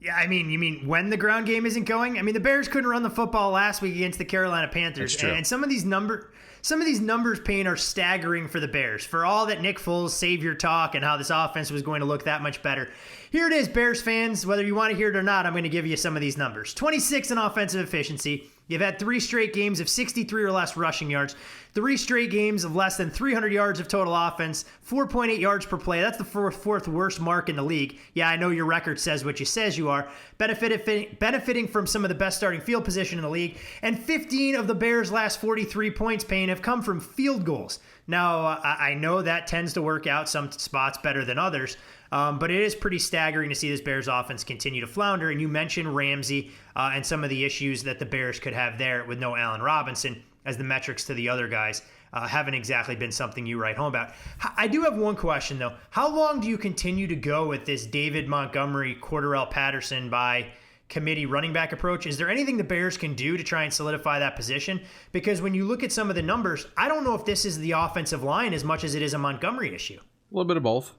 Yeah, I mean, you mean when the ground game isn't going? I mean, the Bears couldn't run the football last week against the Carolina Panthers. That's true. And some of these numbers, Payne, are staggering for the Bears. For all that Nick Foles savior talk and how this offense was going to look that much better. Here it is, Bears fans. Whether you want to hear it or not, I'm going to give you some of these numbers. 26 in offensive efficiency. You've had 3 straight games of 63 or less rushing yards. 3 straight games of less than 300 yards of total offense. 4.8 yards per play. That's the fourth worst mark in the league. Yeah, I know your record says what you says you are. Benefiting from some of the best starting field position in the league. And 15 of the Bears' last 43 points, Payne, have come from field goals. Now, I know that tends to work out some spots better than others. But it is pretty staggering to see this Bears offense continue to flounder. And you mentioned Ramsey and some of the issues that the Bears could have there with no Allen Robinson, as the metrics to the other guys haven't exactly been something you write home about. I do have one question, though. How long do you continue to go with this David Montgomery, Cordarrelle Patterson by committee running back approach? Is there anything the Bears can do to try and solidify that position? Because when you look at some of the numbers, I don't know if this is the offensive line as much as it is a Montgomery issue. A little bit of both.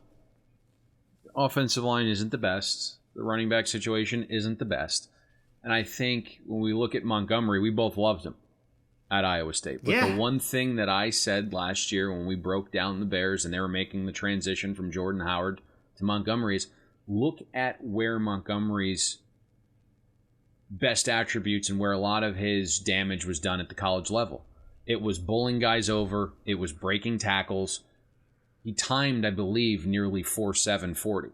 Offensive line isn't the best. The running back situation isn't the best. And I think when we look at Montgomery, we both loved him at Iowa State. But the one thing that I said last year when we broke down the Bears and they were making the transition from Jordan Howard to Montgomery is look at where Montgomery's best attributes and where a lot of his damage was done at the college level. It was bowling guys over. It was breaking tackles. He timed, I believe, nearly 4.7 40.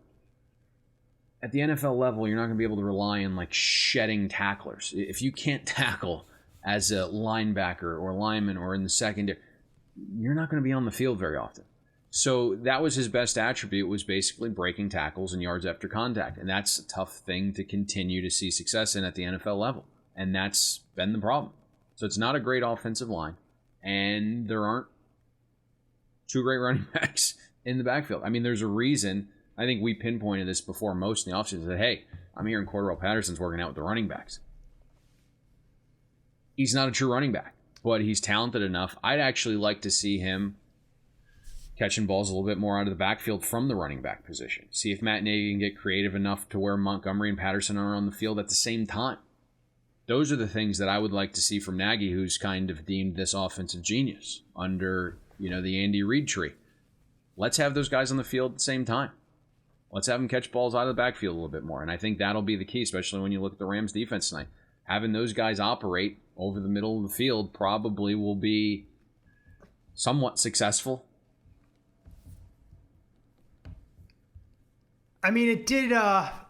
At the NFL level, you're not going to be able to rely on like shedding tacklers. If you can't tackle as a linebacker or lineman or in the secondary, you're not going to be on the field very often. So that was his best attribute, was basically breaking tackles and yards after contact. And that's a tough thing to continue to see success in at the NFL level. And that's been the problem. So it's not a great offensive line. And there aren't 2 great running backs in the backfield. I mean, there's a reason. I think we pinpointed this before most in the offseason. Said, hey, I'm hearing Cordarrelle Patterson's working out with the running backs. He's not a true running back, but he's talented enough. I'd actually like to see him catching balls a little bit more out of the backfield from the running back position. See if Matt Nagy can get creative enough to where Montgomery and Patterson are on the field at the same time. Those are the things that I would like to see from Nagy, who's kind of deemed this offensive genius under the Andy Reid tree. Let's have those guys on the field at the same time. Let's have them catch balls out of the backfield a little bit more. And I think that'll be the key, especially when you look at the Rams defense tonight. Having those guys operate over the middle of the field probably will be somewhat successful. I mean, it did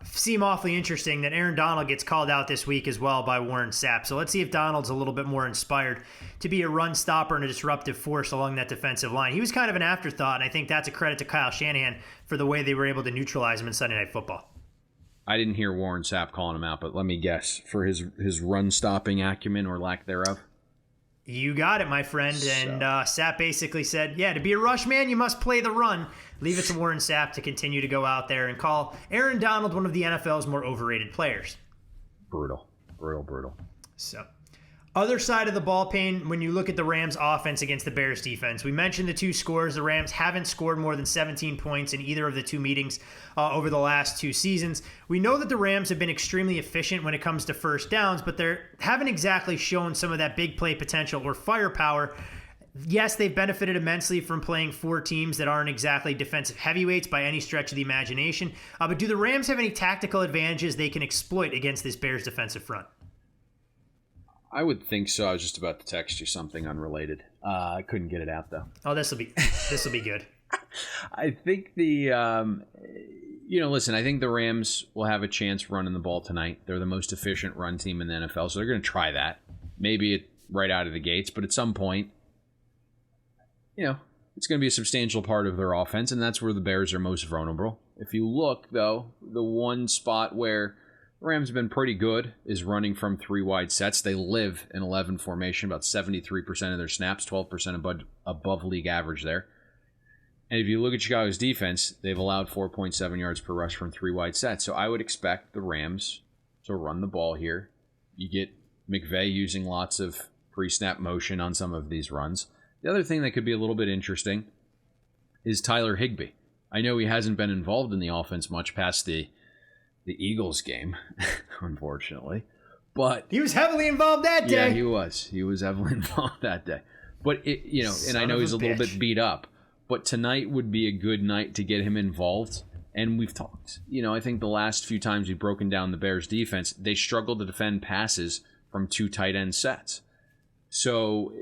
seem awfully interesting that Aaron Donald gets called out this week as well by Warren Sapp. So let's see if Donald's a little bit more inspired to be a run stopper and a disruptive force along that defensive line. He was kind of an afterthought, and I think that's a credit to Kyle Shanahan for the way they were able to neutralize him in Sunday Night Football. I didn't hear Warren Sapp calling him out, but let me guess. For his run-stopping acumen or lack thereof? You got it, my friend. And Sapp basically said, to be a rush man, you must play the run. Leave it to Warren Sapp to continue to go out there and call Aaron Donald one of the NFL's more overrated players. Brutal. So, Other side of the ball, Payne, when you look at the Rams offense against the Bears defense, we mentioned the two scores. The Rams haven't scored more than 17 points in either of the two meetings over the last two seasons. We know that the Rams have been extremely efficient when it comes to first downs, but they haven't exactly shown some of that big play potential or firepower. Yes, they've benefited immensely from playing four teams that aren't exactly defensive heavyweights by any stretch of the imagination. But do the Rams have any tactical advantages they can exploit against this Bears defensive front? I would think so. I was just about to text you something unrelated. I couldn't get it out though. Oh, this will be good. I think listen, I think the Rams will have a chance running the ball tonight. They're the most efficient run team in the NFL, so they're going to try that. Maybe right out of the gates, but at some point, it's going to be a substantial part of their offense, and that's where the Bears are most vulnerable. If you look, though, the one spot where the Rams have been pretty good is running from three wide sets. They live in 11 formation, about 73% of their snaps, 12% above league average there. And if you look at Chicago's defense, they've allowed 4.7 yards per rush from three wide sets. So I would expect the Rams to run the ball here. You get McVay using lots of pre-snap motion on some of these runs. The other thing that could be a little bit interesting is Tyler Higbee. I know he hasn't been involved in the offense much past the Eagles game, unfortunately. But he was heavily involved that day. Yeah, he was. He was heavily involved that day. But, and I know he's a little bit beat up. But tonight would be a good night to get him involved. And we've talked. I think the last few times we've broken down the Bears defense, they struggled to defend passes from two tight end sets. So,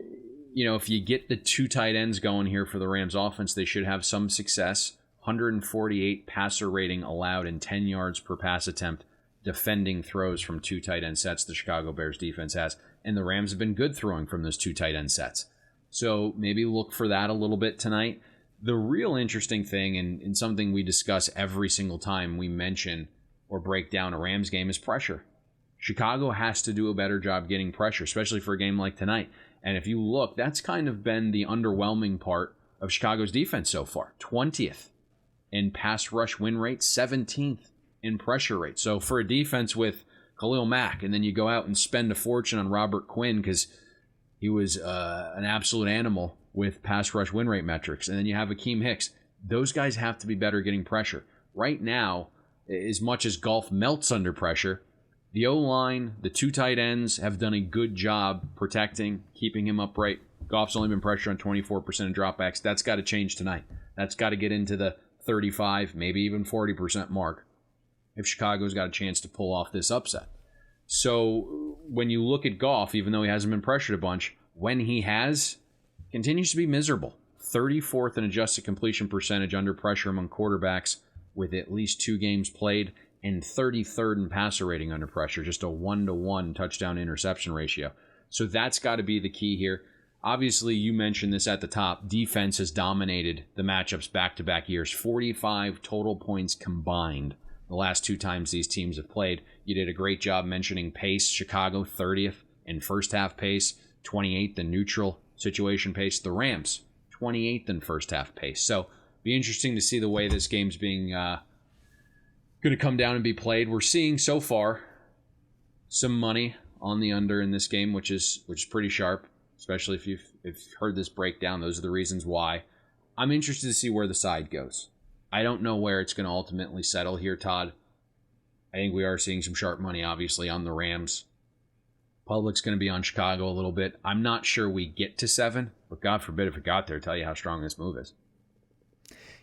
if you get the two tight ends going here for the Rams offense, they should have some success. 148 passer rating allowed and 10 yards per pass attempt defending throws from two tight end sets the Chicago Bears defense has. And the Rams have been good throwing from those two tight end sets. So maybe look for that a little bit tonight. The real interesting thing, and something we discuss every single time we mention or break down a Rams game, is pressure. Chicago has to do a better job getting pressure, especially for a game like tonight. And if you look, that's kind of been the underwhelming part of Chicago's defense so far. 20th in pass rush win rate, 17th in pressure rate. So for a defense with Khalil Mack, and then you go out and spend a fortune on Robert Quinn because he was an absolute animal with pass rush win rate metrics, and then you have Akeem Hicks. Those guys have to be better getting pressure. Right now, as much as Goff melts under pressure, the O-line, the two tight ends have done a good job protecting, keeping him upright. Goff's only been pressured on 24% of dropbacks. That's got to change tonight. That's got to get into the 35, maybe even 40% mark if Chicago's got a chance to pull off this upset. So when you look at Goff, even though he hasn't been pressured a bunch, when he has, continues to be miserable. 34th in adjusted completion percentage under pressure among quarterbacks with at least 2 games played, and 33rd in passer rating under pressure, just a 1-to-1 touchdown interception ratio. So that's got to be the key here. Obviously, you mentioned this at the top. Defense has dominated the matchups back-to-back years. 45 total points combined the last 2 times these teams have played. You did a great job mentioning pace. Chicago, 30th in first half pace, 28th in neutral situation pace. The Rams, 28th in first half pace. So be interesting to see the way this game's being going to come down and be played. We're seeing so far some money on the under in this game, which is pretty sharp. Especially if you've heard this breakdown, those are the reasons why. I'm interested to see where the side goes. I don't know where it's going to ultimately settle here, Todd. I think we are seeing some sharp money, obviously, on the Rams. Public's going to be on Chicago a little bit. I'm not sure we get to 7, but God forbid if it got there, tell you how strong this move is.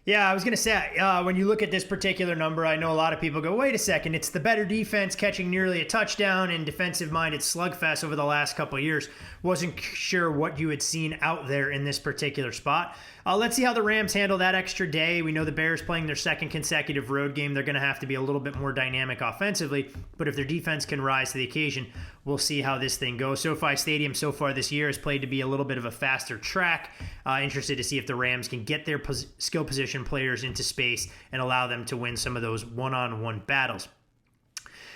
Yeah, I was going to say, when you look at this particular number, I know a lot of people go, wait a second, it's the better defense catching nearly a touchdown and defensive-minded slugfest over the last couple of years. Wasn't sure what you had seen out there in this particular spot. Let's see how the Rams handle that extra day. We know the Bears playing their second consecutive road game. They're going to have to be a little bit more dynamic offensively, but if their defense can rise to the occasion, we'll see how this thing goes. SoFi Stadium so far this year has played to be a little bit of a faster track. Interested to see if the Rams can get their skill position players into space and allow them to win some of those one-on-one battles.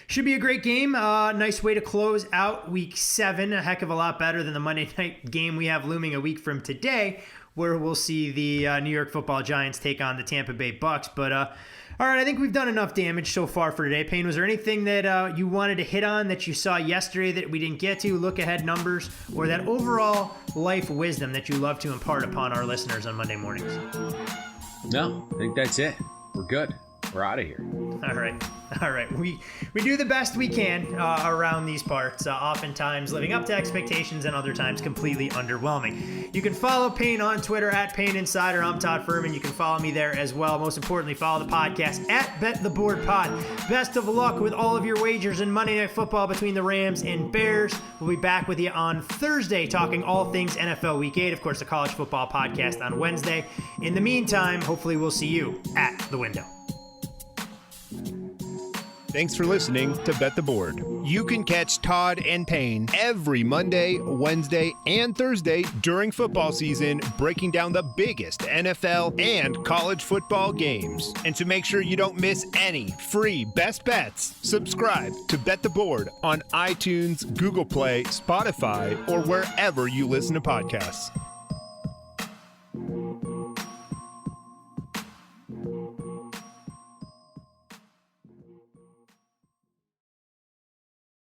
Should be a great game. Nice way to close out Week 7. A heck of a lot better than the Monday night game we have looming a week from today, where we'll see the New York Football Giants take on the Tampa Bay Bucks. But All right, I think we've done enough damage so far for today. Payne, was there anything that you wanted to hit on that you saw yesterday that we didn't get to, look ahead numbers, or that overall life wisdom that you love to impart upon our listeners on Monday mornings? No, I think that's it. We're good. We're out of here. All right. We do the best we can around these parts, oftentimes living up to expectations and other times completely underwhelming. You can follow Payne on Twitter at Payne Insider. I'm Todd Furman. You can follow me there as well. Most importantly, follow the podcast at Bet the Board Pod. Best of luck with all of your wagers in Monday Night Football between the Rams and Bears. We'll be back with you on Thursday talking all things NFL Week 8. Of course, the College Football Podcast on Wednesday. In the meantime, hopefully we'll see you at the window. Thanks for listening to Bet the Board. You can catch Todd and Payne every Monday, Wednesday, and Thursday during football season, breaking down the biggest NFL and college football games. And to make sure you don't miss any free best bets, subscribe to Bet the Board on iTunes, Google Play, Spotify, or wherever you listen to podcasts.